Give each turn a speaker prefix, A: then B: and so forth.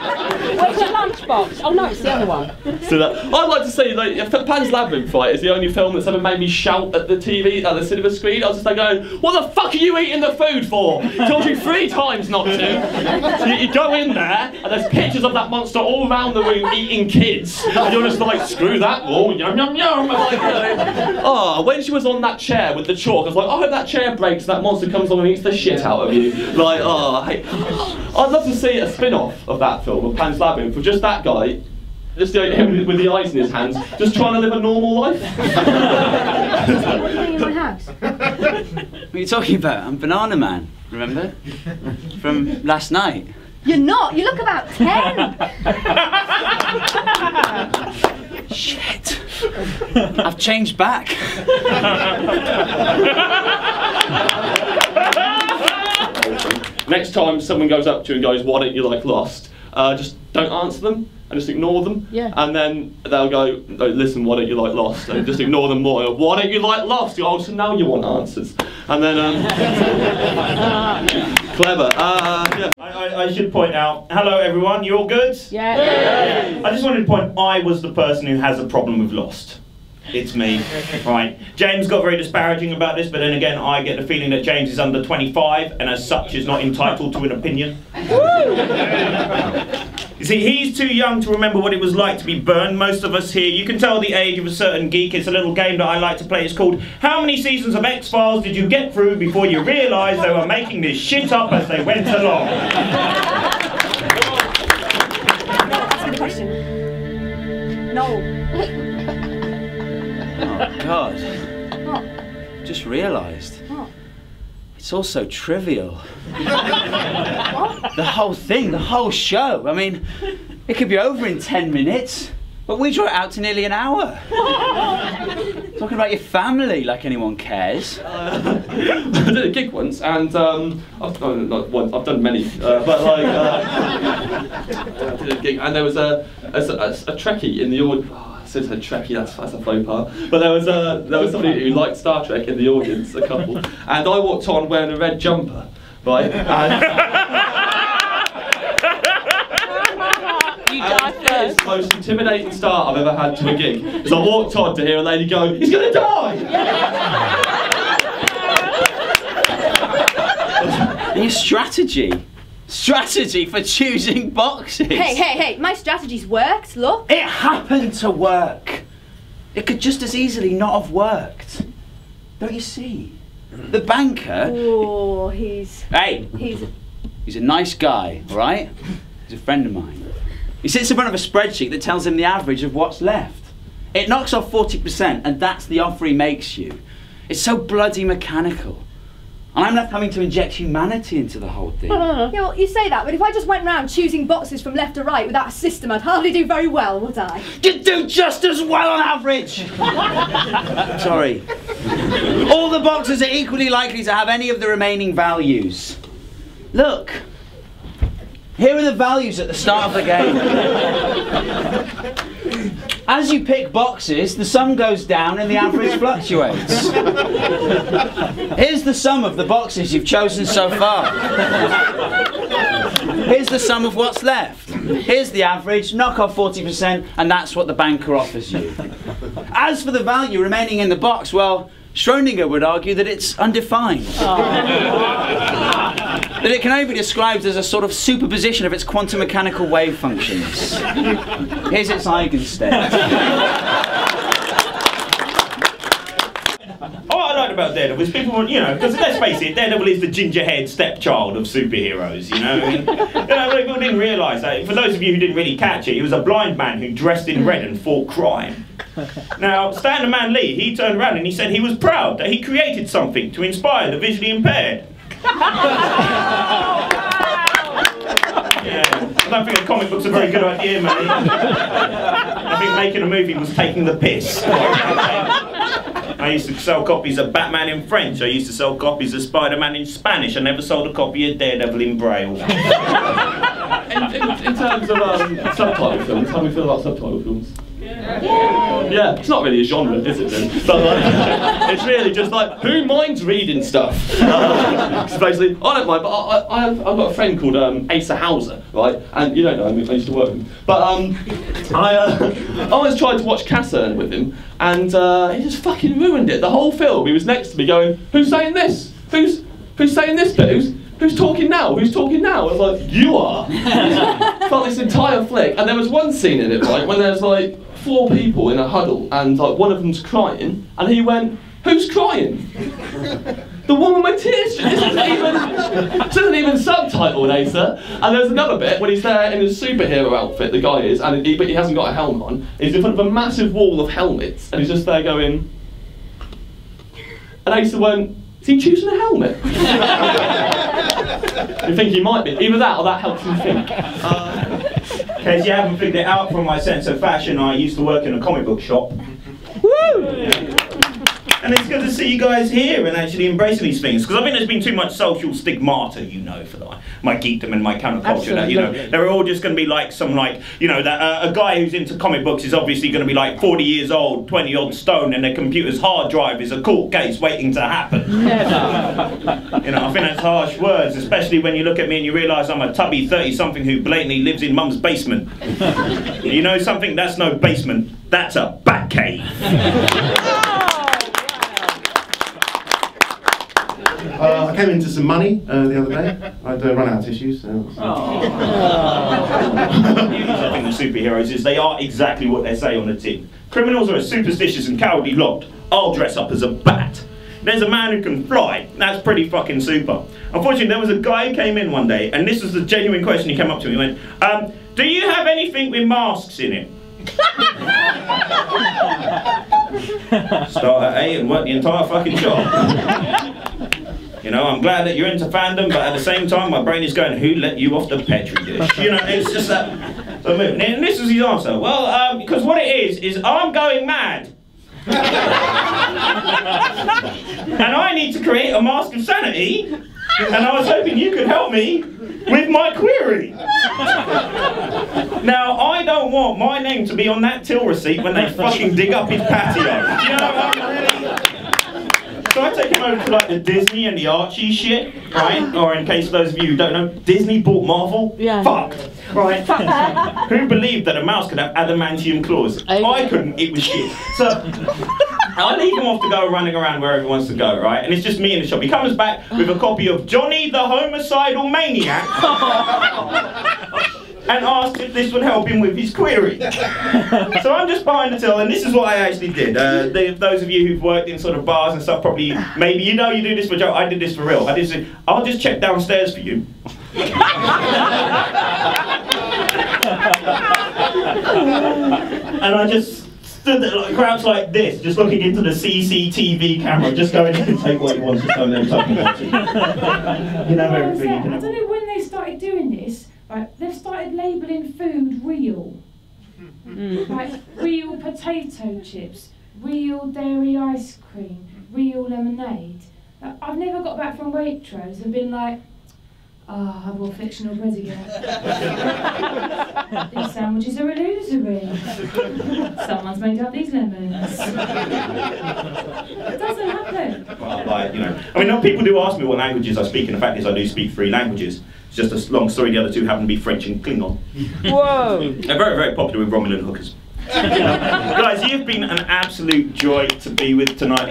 A: Where's your lunchbox? Oh no, it's the other one.
B: So I'd like to say, like, Pan's Labyrinth, right, is the only film that's ever made me shout at the TV, at the cinema screen. I was just like going, what the fuck are you eating the food for? I told you 3 times not to. So you go in there, and there's pictures of that monster all around the room eating kids. And you're just like, screw that wall, yum yum yum. Like, oh, when she was on that chair with the chalk, I was like, I hope that chair breaks, that monster comes on and eats the shit out of you. Like, oh, I'd love to see a spin-off of that film, of Pan's Labyrinth, for just that guy, just him with the eyes in his hands, just trying to live a normal life.
C: In my house.
D: What are you talking about? I'm Banana Man, remember? From last night.
C: You're not. You look about 10.
D: Shit. I've changed back.
B: Next time someone goes up to you and goes, why don't you like Lost? Just don't answer them and just ignore them.
A: Yeah.
B: And then they'll go, oh, listen, why don't you like Lost? And just ignore them more. Why don't you like Lost? You go, oh, so now you want answers. And then, clever. Yeah.
E: I should point out, hello everyone, you all good?
A: Yeah.
E: I just wanted to point, I was the person who has a problem with Lost. It's me, right. James got very disparaging about this, but then again, I get the feeling that James is under 25 and as such is not entitled to an opinion. You see, he's too young to remember what it was like to be burned. Most of us here, you can tell the age of a certain geek. It's a little game that I like to play. It's called, how many seasons of X-Files did you get through before you realised they were making this shit up as they went along?
C: Ask me the question. No.
D: Oh, God.
C: What?
D: Just realised.
C: What?
D: It's all so trivial.
C: What?
D: The whole thing, the whole show. I mean, it could be over in 10 minutes, but we draw it out to nearly an hour. Talking about your family like anyone cares.
B: I did a gig once, and I've done many, but like I did a gig, and there was a Trekkie in the audience. Oh, I said Trekkie, that's a faux pas. But there was somebody who liked Star Trek in the audience, a couple, and I walked on wearing a red jumper, right? It is the most intimidating start I've ever had to a gig. Because I walked on to hear a lady go, he's gonna die!
D: And your strategy for choosing boxes.
C: Hey, my strategy's worked, look.
D: It happened to work. It could just as easily not have worked. Don't you see? The banker...
C: Oh, he's
D: a nice guy, all right? He's a friend of mine. He sits in front of a spreadsheet that tells him the average of what's left. It knocks off 40%, and that's the offer he makes you. It's so bloody mechanical. And I'm left having to inject humanity into the whole thing.
C: Yeah, well, you say that, but if I just went round choosing boxes from left to right without a system, I'd hardly do very well, would I?
D: You'd do just as well on average! Sorry. All the boxes are equally likely to have any of the remaining values. Look. Here are the values at the start of the game. As you pick boxes, the sum goes down and the average fluctuates. Here's the sum of the boxes you've chosen so far. Here's the sum of what's left. Here's the average, knock off 40%, and that's what the banker offers you. As for the value remaining in the box, well, Schrödinger would argue that it's undefined. That it can only be described as a sort of superposition of its quantum mechanical wave functions. Here's its eigenstate.
E: What I liked about Daredevil is people, you know, because let's face it, Daredevil is the gingerhead stepchild of superheroes, you know? People didn't realise that. For those of you who didn't really catch it, he was a blind man who dressed in red and fought crime. Now, Stan the Man Lee, he turned around and he said he was proud that he created something to inspire the visually impaired. Yeah, I don't think a comic book's a very good idea, mate. I think making a movie was taking the piss. I used to sell copies of Batman in French. I used to sell copies of Spider-Man in Spanish. I never sold a copy of Daredevil in Braille.
B: In terms of subtitle films, how do we feel about subtitle films? Yeah, it's not really a genre, is it then? But like, it's really just like, who minds reading stuff? Because basically, I don't mind, but I've got a friend called Asa Hauser, right? And you don't know him, I used to work with him. But I always tried to watch Casern with him, and he just fucking ruined it. The whole film, he was next to me going, who's saying this? Who's saying this bit? Who's talking now? Who's talking now? I was like, you are. Felt this entire flick, and there was one scene in it, right, when there's like 4 people in a huddle, and like one of them's crying, and he went, who's crying? The woman with tears. This isn't even subtitled, Asa. And there's another bit when he's there in his superhero outfit, the guy is, but he hasn't got a helmet on. He's in front of a massive wall of helmets, and he's just there going. And Asa went, is he choosing a helmet? You think he might be. Either that or that helps him think.
E: In case you haven't figured it out from my sense of fashion, I used to work in a comic book shop.
B: Woo!
E: And it's good to see you guys here and actually embracing these things, because I think there's been too much social stigmata, you know, for my geekdom and my counterculture. That, you know, they're all just going to be like some, like, you know, that a guy who's into comic books is obviously going to be like 40 years old, 20 odd stone, and their computer's hard drive is a court case waiting to happen. Never. You know, I think that's harsh words, especially when you look at me and you realise I'm a tubby 30-something who blatantly lives in mum's basement. You know something? That's no basement. That's a bat cave.
F: I came into some money the other day. I'd run out of tissues. So.
E: The beauty of superheroes is they are exactly what they say on the tin. Criminals are a superstitious and cowardly lot. I'll dress up as a bat. There's a man who can fly. That's pretty fucking super. Unfortunately, there was a guy who came in one day, and this was the genuine question. He came up to me and went, do you have anything with masks in it? Start at 8 and work the entire fucking shop. You know, I'm glad that you're into fandom, but at the same time, my brain is going, who let you off the Petri dish? You know, it's just that. So, and this was his answer. Well, because what it is I'm going mad. And I need to create a mask of sanity, and I was hoping you could help me with my query. Now, I don't want my name to be on that till receipt when they fucking dig up his patio. You know, I'm really... So I take him over to like the Disney and the Archie shit, right? Or in case those of you who don't know, Disney bought Marvel.
A: Yeah.
E: Fucked, right? Who believed that a mouse could have adamantium claws? I couldn't, it was shit. So I leave him off to go running around wherever he wants to go, right? And it's just me in the shop. He comes back with a copy of Johnny the Homicidal Maniac and asked if this would help him with his query. So I'm just behind the till, and this is what I actually did. Those of you who've worked in sort of bars and stuff, probably, maybe you know you do this for joke. I did this for real. I did say, I'll just check downstairs for you. And I just stood there, like, crouched like this, just looking into the CCTV camera, just going, he can take what he wants, just going there and talking about it. You know everything.
G: I don't know when they started doing this. Right, they've started labelling food real. Like real potato chips, real dairy ice cream, real lemonade. Like, I've never got back from Waitrose and been like, I bought fictional bread again. These sandwiches are illusory. Someone's made up these lemons. It doesn't happen.
E: Well, like, you know, I mean, people do ask me what languages I speak, and the fact is I do speak 3 languages. It's just a long story, the other 2 happen to be French and Klingon.
A: Whoa!
E: They're very, very popular with Romulan hookers. Guys, you've been an absolute joy to be with tonight.